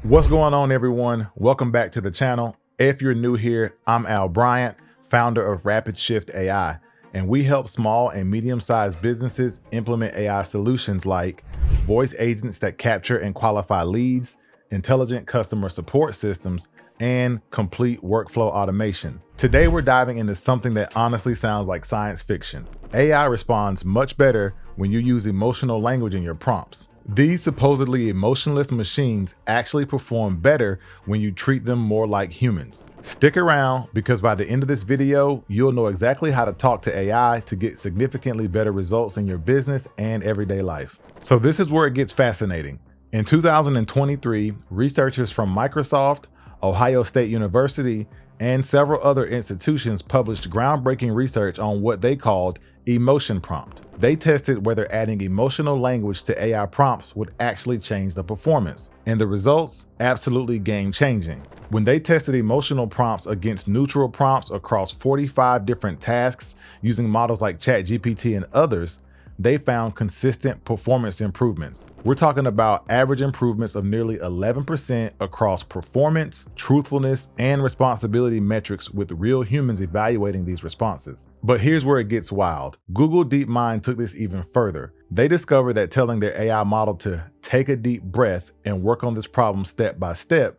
What's going on, everyone? Welcome back to the channel. If you're new here, I'm Al Bryant, founder of Rapid Shift AI, and we help small and medium-sized businesses implement AI solutions like voice agents that capture and qualify leads, intelligent customer support systems, and complete workflow automation. Today, we're diving into something that honestly sounds like science fiction. AI responds much better when you use emotional language in your prompts. These supposedly emotionless machines actually perform better when you treat them more like humans. Stick around, because by the end of this video, you'll know exactly how to talk to AI to get significantly better results in your business and everyday life. So this is where it gets fascinating. In 2023, researchers from Microsoft, Ohio State University, and several other institutions published groundbreaking research on what they called emotion prompt. They tested whether adding emotional language to AI prompts would actually change the performance. And the results? Absolutely game-changing. When they tested emotional prompts against neutral prompts across 45 different tasks using models like ChatGPT and others, they found consistent performance improvements. We're talking about average improvements of nearly 11% across performance, truthfulness, and responsibility metrics, with real humans evaluating these responses. But here's where it gets wild. Google DeepMind took this even further. They discovered that telling their AI model to take a deep breath and work on this problem step by step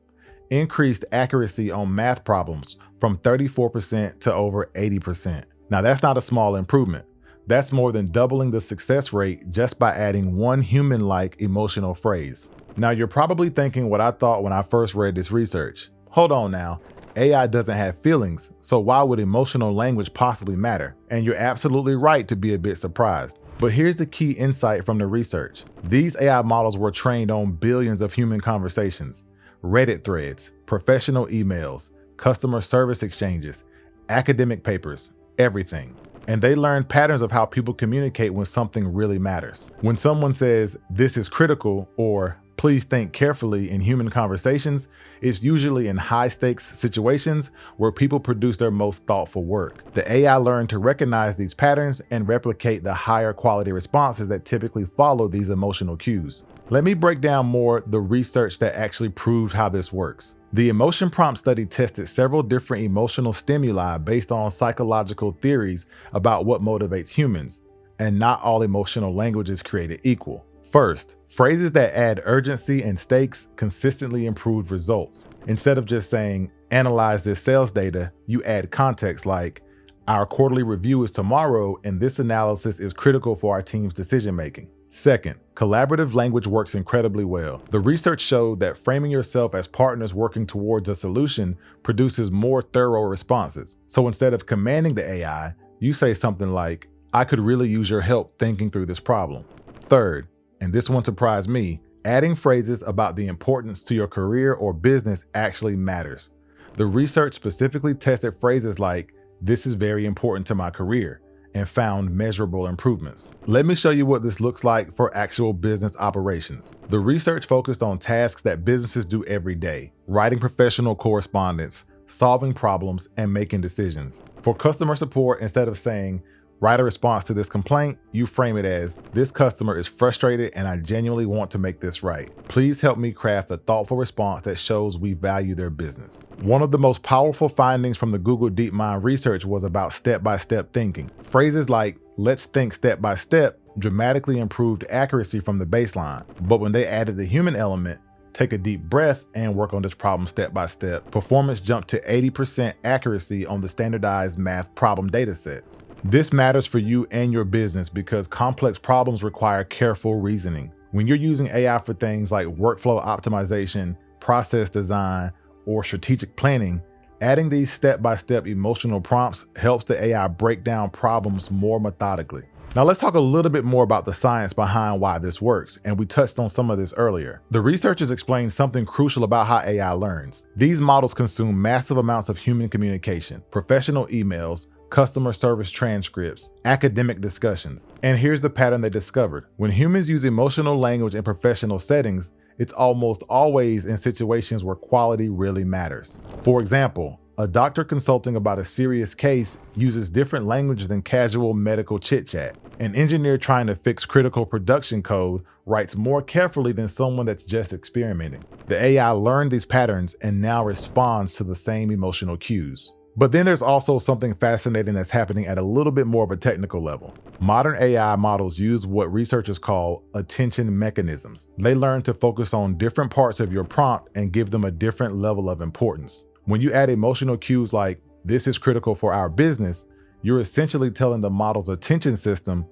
increased accuracy on math problems from 34% to over 80%. Now, that's not a small improvement. That's more than doubling the success rate just by adding one human-like emotional phrase. Now, you're probably thinking what I thought when I first read this research. Hold on now, AI doesn't have feelings, so why would emotional language possibly matter? And you're absolutely right to be a bit surprised. But here's the key insight from the research. These AI models were trained on billions of human conversations, Reddit threads, professional emails, customer service exchanges, academic papers, everything. And they learn patterns of how people communicate when something really matters. When someone says, "This is critical," or "Please think carefully" in human conversations, it's usually in high-stakes situations where people produce their most thoughtful work. The AI learned to recognize these patterns and replicate the higher quality responses that typically follow these emotional cues. Let me break down more the research that actually proved how this works. The emotion prompt study tested several different emotional stimuli based on psychological theories about what motivates humans, and not all emotional language is created equal. First, phrases that add urgency and stakes consistently improved results. Instead of just saying, "Analyze this sales data," you add context like, "Our quarterly review is tomorrow, and this analysis is critical for our team's decision-making." Second, collaborative language works incredibly well. The research showed that framing yourself as partners working towards a solution produces more thorough responses. So instead of commanding the AI, you say something like, "I could really use your help thinking through this problem." Third, and this one surprised me, adding phrases about the importance to your career or business actually matters. The research specifically tested phrases like, "This is very important to my career," and found measurable improvements. Let me show you what this looks like for actual business operations. The research focused on tasks that businesses do every day: writing professional correspondence, solving problems, and making decisions. For customer support, instead of saying, "Write a response to this complaint," you frame it as, "This customer is frustrated and I genuinely want to make this right. Please help me craft a thoughtful response that shows we value their business." One of the most powerful findings from the Google DeepMind research was about step-by-step thinking. Phrases like, "Let's think step by step," dramatically improved accuracy from the baseline. But when they added the human element, "Take a deep breath and work on this problem step by step," performance jumped to 80% accuracy on the standardized math problem datasets. This matters for you and your business because complex problems require careful reasoning. When you're using AI for things like workflow optimization, process design, or strategic planning, adding these step-by-step emotional prompts helps the AI break down problems more methodically. Now let's talk a little bit more about the science behind why this works, and we touched on some of this earlier. The researchers explained something crucial about how AI learns. These models consume massive amounts of human communication, professional emails, customer service transcripts, academic discussions. And here's the pattern they discovered. When humans use emotional language in professional settings, it's almost always in situations where quality really matters. For example, a doctor consulting about a serious case uses different language than casual medical chit-chat. An engineer trying to fix critical production code writes more carefully than someone that's just experimenting. The AI learned these patterns and now responds to the same emotional cues. But then there's also something fascinating that's happening at a little bit more of a technical level. Modern AI models use what researchers call attention mechanisms. They learn to focus on different parts of your prompt and give them a different level of importance. When you add emotional cues like, "This is critical for our business," you're essentially telling the model's attention system,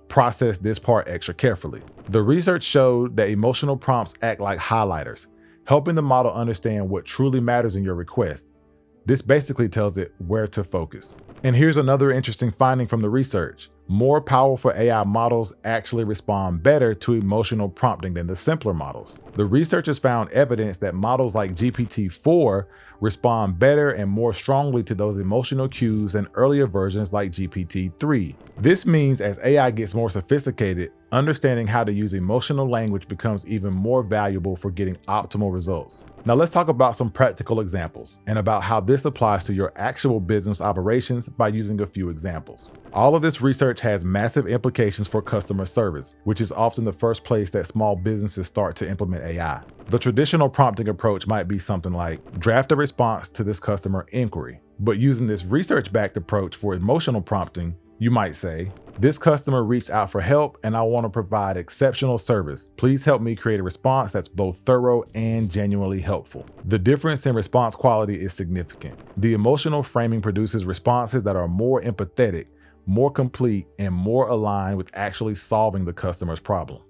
"Process this part extra carefully." The research showed that emotional prompts act like highlighters, helping the model understand what truly matters in your request. This basically tells it where to focus. And here's another interesting finding from the research. More powerful AI models actually respond better to emotional prompting than the simpler models. The researchers found evidence that models like GPT-4 respond better and more strongly to those emotional cues than earlier versions like GPT-3. This means as AI gets more sophisticated, understanding how to use emotional language becomes even more valuable for getting optimal results. Now let's talk about some practical examples and about how this applies to your actual business operations by using a few examples. All of this research has massive implications for customer service, which is often the first place that small businesses start to implement AI. The traditional prompting approach might be something like, "Draft a response to this customer inquiry." But using this research-backed approach for emotional prompting, you might say, "This customer reached out for help and I want to provide exceptional service. Please help me create a response that's both thorough and genuinely helpful." The difference in response quality is significant. The emotional framing produces responses that are more empathetic, more complete, and more aligned with actually solving the customer's problem.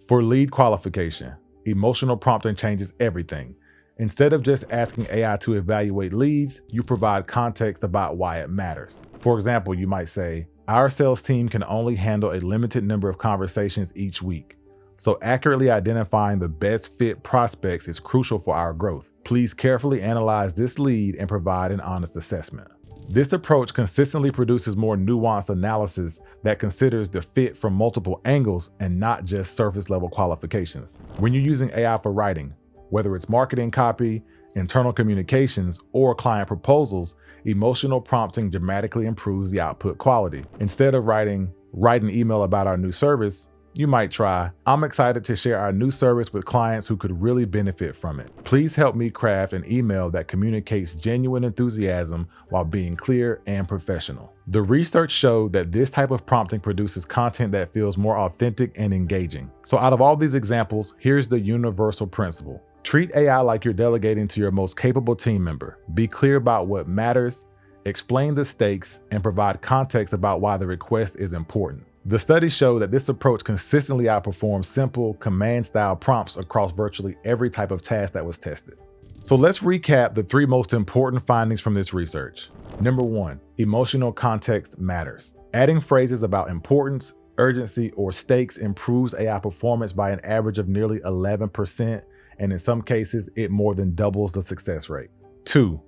For lead qualification, emotional prompting changes everything. Instead of just asking AI to evaluate leads, you provide context about why it matters. For example, you might say, "Our sales team can only handle a limited number of conversations each week, so accurately identifying the best fit prospects is crucial for our growth. Please carefully analyze this lead and provide an honest assessment." This approach consistently produces more nuanced analysis that considers the fit from multiple angles and not just surface level qualifications. When you're using AI for writing, whether it's marketing copy, internal communications, or client proposals, emotional prompting dramatically improves the output quality. Instead of writing, "Write an email about our new service," you might try, "I'm excited to share our new service with clients who could really benefit from it. Please help me craft an email that communicates genuine enthusiasm while being clear and professional." The research showed that this type of prompting produces content that feels more authentic and engaging. So out of all these examples, here's the universal principle. Treat AI like you're delegating to your most capable team member. Be clear about what matters, explain the stakes, and provide context about why the request is important. The studies show that this approach consistently outperforms simple command-style prompts across virtually every type of task that was tested. So let's recap the 3 most important findings from this research. Number 1, emotional context matters. Adding phrases about importance, urgency, or stakes improves AI performance by an average of nearly 11%, and in some cases, it more than doubles the success rate. 2,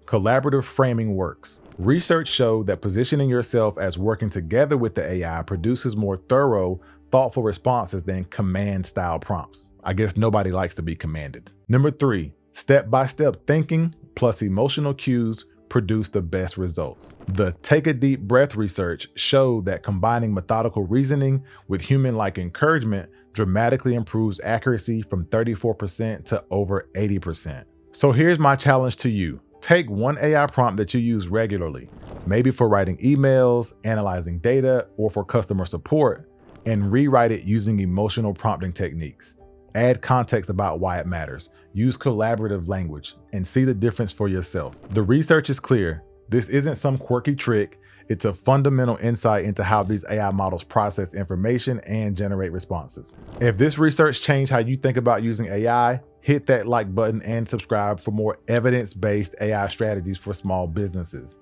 collaborative framing works. Research showed that positioning yourself as working together with the AI produces more thorough, thoughtful responses than command-style prompts. I guess nobody likes to be commanded. Number 3, step-by-step thinking plus emotional cues produce the best results. The Take a Deep Breath research showed that combining methodical reasoning with human-like encouragement dramatically improves accuracy from 34% to over 80%. So here's my challenge to you. Take one AI prompt that you use regularly, maybe for writing emails, analyzing data, or for customer support, and rewrite it using emotional prompting techniques. Add context about why it matters, use collaborative language, and see the difference for yourself. The research is clear. This isn't some quirky trick. It's a fundamental insight into how these AI models process information and generate responses. If this research changed how you think about using AI, hit that like button and subscribe for more evidence-based AI strategies for small businesses.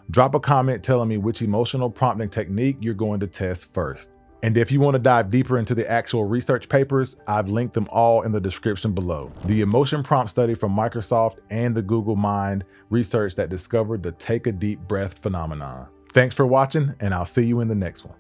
Drop a comment telling me which emotional prompting technique you're going to test first. And if you want to dive deeper into the actual research papers, I've linked them all in the description below. The emotion prompt study from Microsoft and the Google Mind research that discovered the Take a Deep Breath phenomenon. Thanks for watching, and I'll see you in the next one.